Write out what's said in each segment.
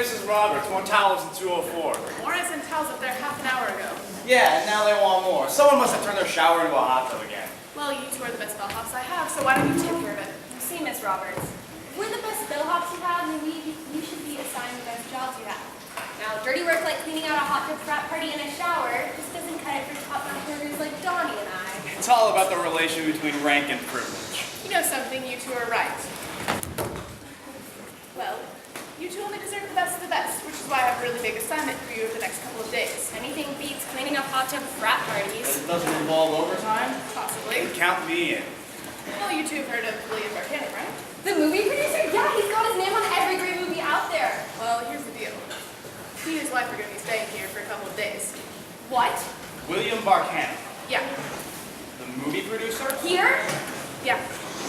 Mrs. Roberts, more towels in 204. More I sent towels up there half an hour ago. Yeah, and now they want more. Someone must have turned their shower into a hot tub again. Well, you two are the best bellhops I have, so why don't you take care of it? See, Miss Roberts, if we're the best bellhops you have, then you should be assigned the best jobs you have. Now, dirty work like cleaning out a hot tub frat party in a shower just doesn't cut it for top-notch workers like Donnie and I. It's all about the relation between rank and privilege. You know something, you two are right. Well, you two only deserve the best of the best, which is why I have a really big assignment for you over the next couple of days. Anything beats cleaning up hot tub frat parties. It doesn't involve overtime? Possibly. Count me in. Well, you two have heard of William Barkannon, right? The movie producer? Yeah, he's got his name on every great movie out there. Well, here's the deal. He and his wife are going to be staying here for a couple of days. What? William Barkannon, Yeah. the movie producer? Here? Yeah.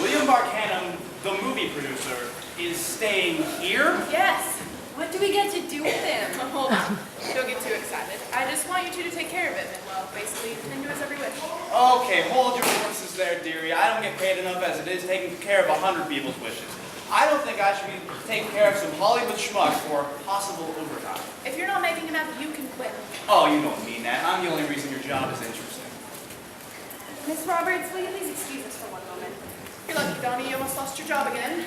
William Barkannon, the movie producer, is staying here? Yes. What do we get to do with him? Well, hold on. Don't get too excited. I just want you two to take care of him and, well, basically tend to his every wish. Okay, hold your horses there, dearie. I don't get paid enough as it is taking care of 100 people's wishes. I don't think I should be taking care of some Hollywood schmuck for possible overtime. If you're not making enough, you can quit. Oh, you don't mean that. I'm the only reason your job is interesting. Miss Roberts, will you please excuse us for one moment? You're lucky, Donnie. You almost lost your job again.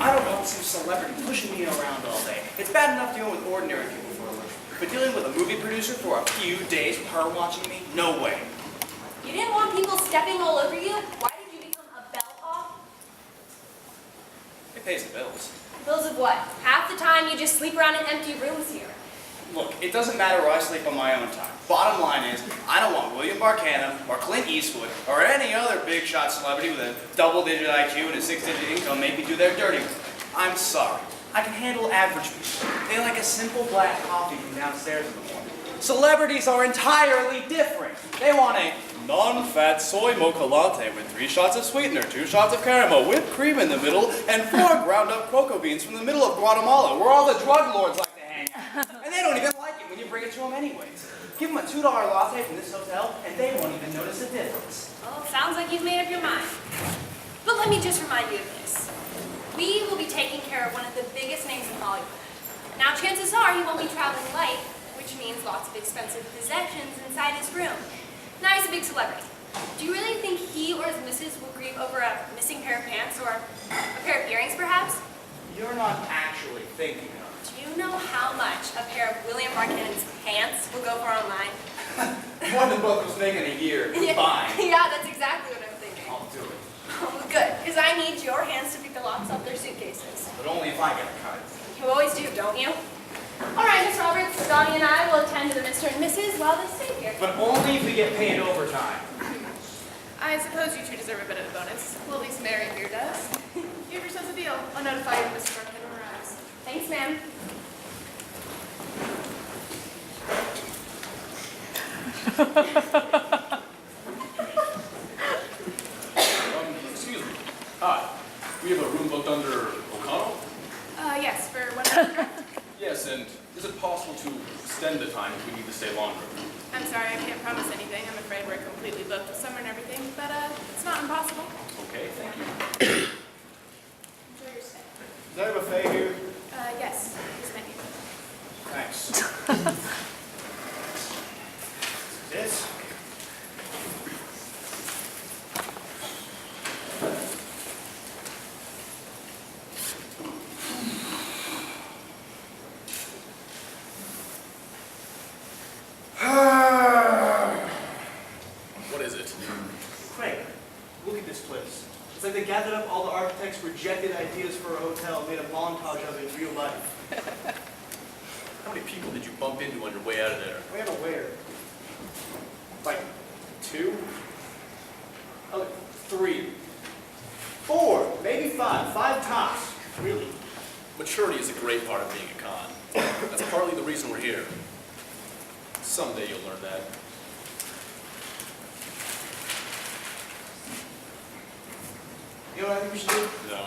I don't want some celebrity pushing me around all day. It's bad enough dealing with ordinary people for a living. But dealing with a movie producer for a few days, her watching me? No way. You didn't want people stepping all over you? Why did you become a bellhop? It pays the bills. Bills of what? Half the time you just sleep around in empty rooms here. Look, it doesn't matter where I sleep on my own time. Bottom line is, I don't want William Barkannon or Clint Eastwood or any other big shot celebrity with a double-digit IQ and a 6-digit income make me do their dirty work. I'm sorry. I can handle average people. They like a simple black coffee from downstairs in the morning. Celebrities are entirely different. They want a non-fat soy mocha latte with 3 shots of sweetener, 2 shots of caramel, whipped cream in the middle, and 4 ground-up cocoa beans from the middle of Guatemala, where all the drug lords like to hang out. And they don't even like it when you bring it to them anyways. Give them a $2 latte from this hotel, and they won't even notice the difference. Well, sounds like you've made up your mind. But let me just remind you of this. We will be taking care of one of the biggest names in Hollywood. Now, chances are he won't be traveling light, which means lots of expensive possessions inside his room. Now he's a big celebrity. Do you really think he or his missus will grieve over a missing pair of pants or a pair of earrings, perhaps? You're not actually thinking of Do you know how much a pair of William Barkannon's pants will go for online? it. More than both was making a year. Fine. Yeah, that's exactly what I'm thinking. I'll do it. Oh, good, because I need your hands to pick the locks off their suitcases. But only if I get a cut. You always do, don't you? All right, Miss Roberts, Donnie and I will attend to the Mr. and Mrs. while they stay here. But only if we get paid overtime. I suppose you two deserve a bit of a bonus. Well, at least Mary here does. Give yourselves a deal. I'll notify you when Mr. Barkannon arrives. Thanks, ma'am. Excuse me. Hi. We have a room booked under O'Connell? Yes, for 1 hour. Yes, and is it possible to extend the time if we need to stay longer? I'm sorry, I can't promise anything. I'm afraid we're completely booked with summer and everything, but it's not impossible. Okay, thank you. Enjoy your stay. Is there a buffet here? Yes, here's menu. Thanks. This? What is it? Craig, look at this place. It's like they gathered up all the architects' rejected ideas for a hotel and made a montage of it in real life. How many people did you bump into on your way out of there? Where to where? Like 2? Oh, 3. 4, maybe 5. 5 tops. Really. Maturity is a great part of being a con. That's partly the reason we're here. Someday you'll learn that. You know what I think we should do? No.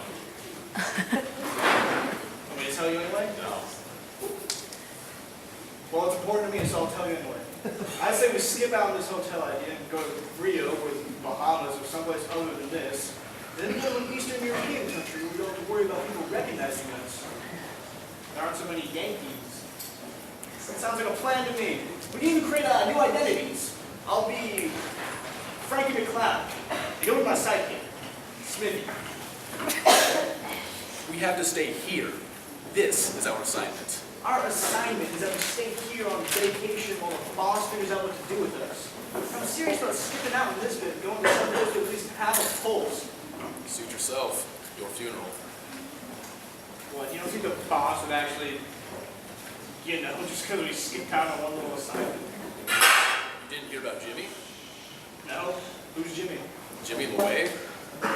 Want me to tell you anyway? No. Well, it's important to me, so I'll tell you anyway. I say we skip out on this hotel idea and go to Rio or the Bahamas or someplace other than this. Then go to an Eastern European country where we don't have to worry about people recognizing us. Our so many Yankees. That sounds like a plan to me. We need to create new identities. I'll be Frankie McCloud. You go with my sidekick, Smithy. We have to stay here. This is our assignment. Our assignment is that we stay here on vacation while the boss figures out what to do with us. I'm serious about skipping out in Lisbon, going to some place to at least have a pulse. Suit yourself. Your funeral. What, you don't think the boss would actually, just because we skipped out on one little assignment? You didn't hear about Jimmy? No? Who's Jimmy? Jimmy LeWay?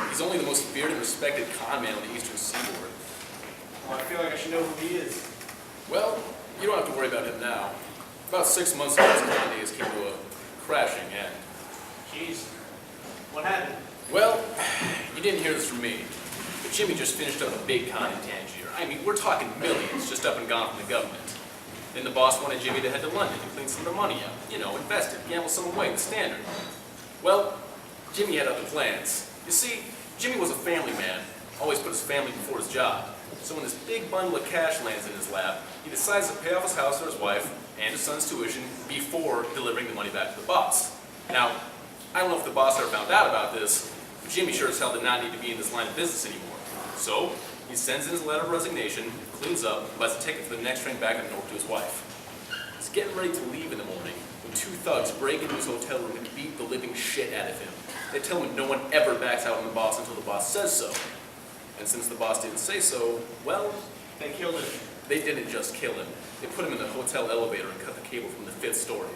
He's only the most feared and respected con man on the Eastern Seaboard. Well, I feel like I should know who he is. Well, you don't have to worry about him now. About 6 months ago, his con days came to a crashing end. Jeez. What happened? Well, you didn't hear this from me, but Jimmy just finished up a big con in Tangier. I mean, we're talking millions just up and gone from the government. Then the boss wanted Jimmy to head to London and clean some of the money up. You know, invest it, gamble some away, the standard. Well, Jimmy had other plans. You see, Jimmy was a family man, always put his family before his job. So when this big bundle of cash lands in his lap, he decides to pay off his house for his wife and his son's tuition before delivering the money back to the boss. Now, I don't know if the boss ever found out about this, but Jimmy sure as hell did not need to be in this line of business anymore. So, he sends in his letter of resignation, cleans up, buys a ticket for the next train back up north to his wife. He's getting ready to leave in the morning when 2 thugs break into his hotel room and beat the living shit out of him. They tell him no one ever backs out on the boss until the boss says so. And since the boss didn't say so, well, They killed him. they didn't just kill him. They put him in the hotel elevator and cut the cable from the 5th story.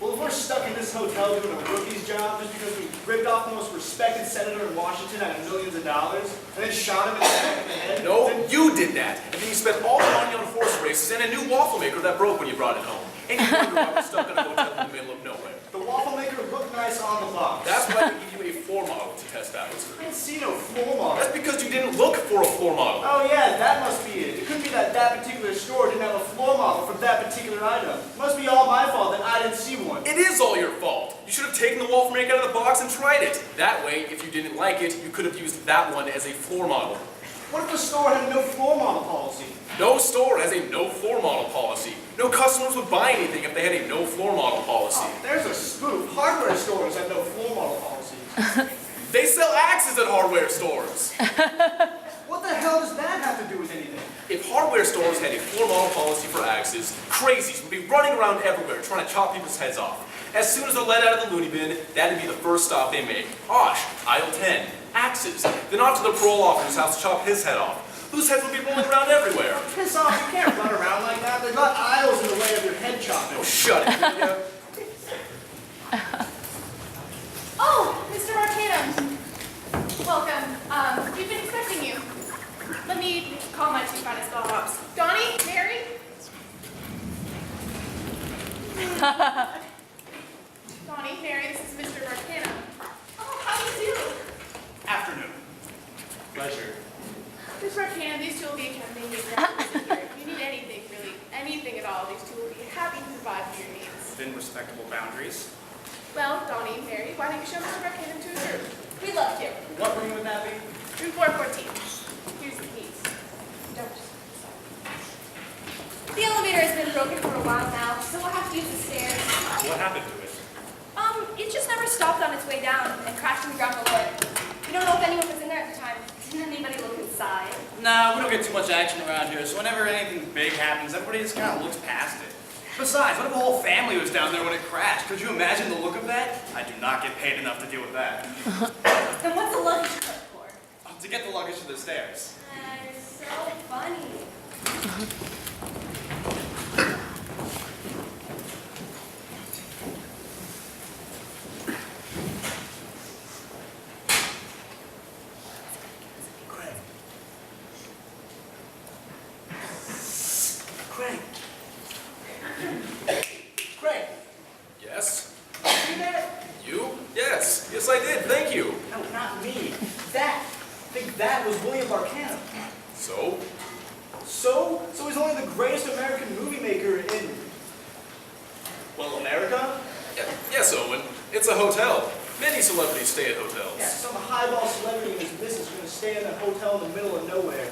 Well, if we're stuck in this hotel doing a rookie's job just because we ripped off the most respected senator in Washington out of millions of dollars, and then shot him in the back of the head... No, you did that. And then you spent all the money on horse races and a new waffle maker that broke when you brought it home. And you wonder why we're stuck in a hotel in the middle of nowhere. The waffle maker looked nice on the box. That's why we give you a floor model to test out. I didn't see no floor model. That's because you didn't look for a floor model. Oh yeah, that must be it. It could be that particular store didn't have a floor model for that particular item. It must be all my fault that I didn't see one. It is all your fault. You should have taken the waffle maker out of the box and tried it. That way, if you didn't like it, you could have used that one as a floor model. What if the store had no floor model policy? No store has a no floor model policy. No customers would buy anything if they had a no floor model policy. Oh, there's a spoof. Hardware stores have no floor model policies. They sell axes at hardware stores. What the hell does that have to do with anything? If hardware stores had a floor model policy for axes, crazies would be running around everywhere trying to chop people's heads off. As soon as they're let out of the loony bin, that'd be the first stop they make. Osh, aisle 10, axes. Then off to the parole officer's house to chop his head off. Whose heads would be rolling around everywhere. Piss off, you can't run around like that. They've got aisles in the way of your head chopping. Oh, shut it, will ya? Oh, Mr. Arcanum. Welcome. We've been expecting you. Let me call my 2 finest bellhops. Donnie, Mary? Donnie, Mary, this is Mr. Arcanum. Oh, how do you do? Afternoon. Pleasure. Mr. Arcanum, these 2 will be accompanying you throughout the visit here. If you need anything, really, anything at all, these 2 will be happy to provide for your needs. Within respectable boundaries. Well, Donnie, Mary, why don't you show Mr. Arcanum to his room? We'd love to. What room would that be? Room 414. Here's the keys. Don't. The elevator has been broken for a while now, so we'll have to use the stairs. What happened to it? It just never stopped on its way down and crashed in the ground below it. We don't know if anyone was in there at the time. Didn't anybody look inside? Nah, we don't get too much action around here, so whenever anything big happens, everybody just kind of looks past it. Besides, what if the whole family was down there when it crashed? Could you imagine the look of that? I do not get paid enough to deal with that. Then what's the luggage clerk for? To get the luggage to the stairs. You're so funny. Craig. Craig. Yes? You there? You? Yes. Yes, I did. Thank you. No, not me. That. I think that was William Barkanum. So? So he's only the greatest American movie maker in, well, America? Yes, Owen. It's a hotel. Many celebrities stay at hotels. Yeah, some highball celebrity in his business is going to stay in a hotel in the middle of nowhere.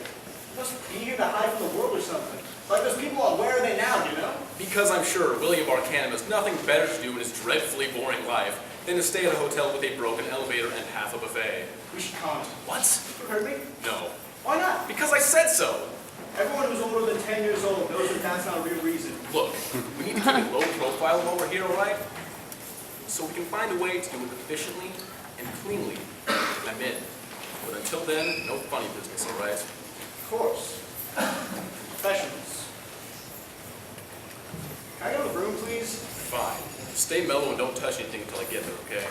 must be here to hide from the world or something. Like those people on Where Are They Now, you know? Because I'm sure William Barkanum has nothing better to do in his dreadfully boring life than to stay at a hotel with a broken elevator and half a buffet. We should comment. What? You heard me? No. Why not? Because I said so. Everyone who's older than 10 years old knows that that's not a real reason. Look, we need to keep a low profile while we're here, all right? So we can find a way to do it efficiently and cleanly. I'm in. But until then, no funny business, all right? Of course. Professionals. Can I go to the room, please? Fine. Stay mellow and don't touch anything until I get there, okay?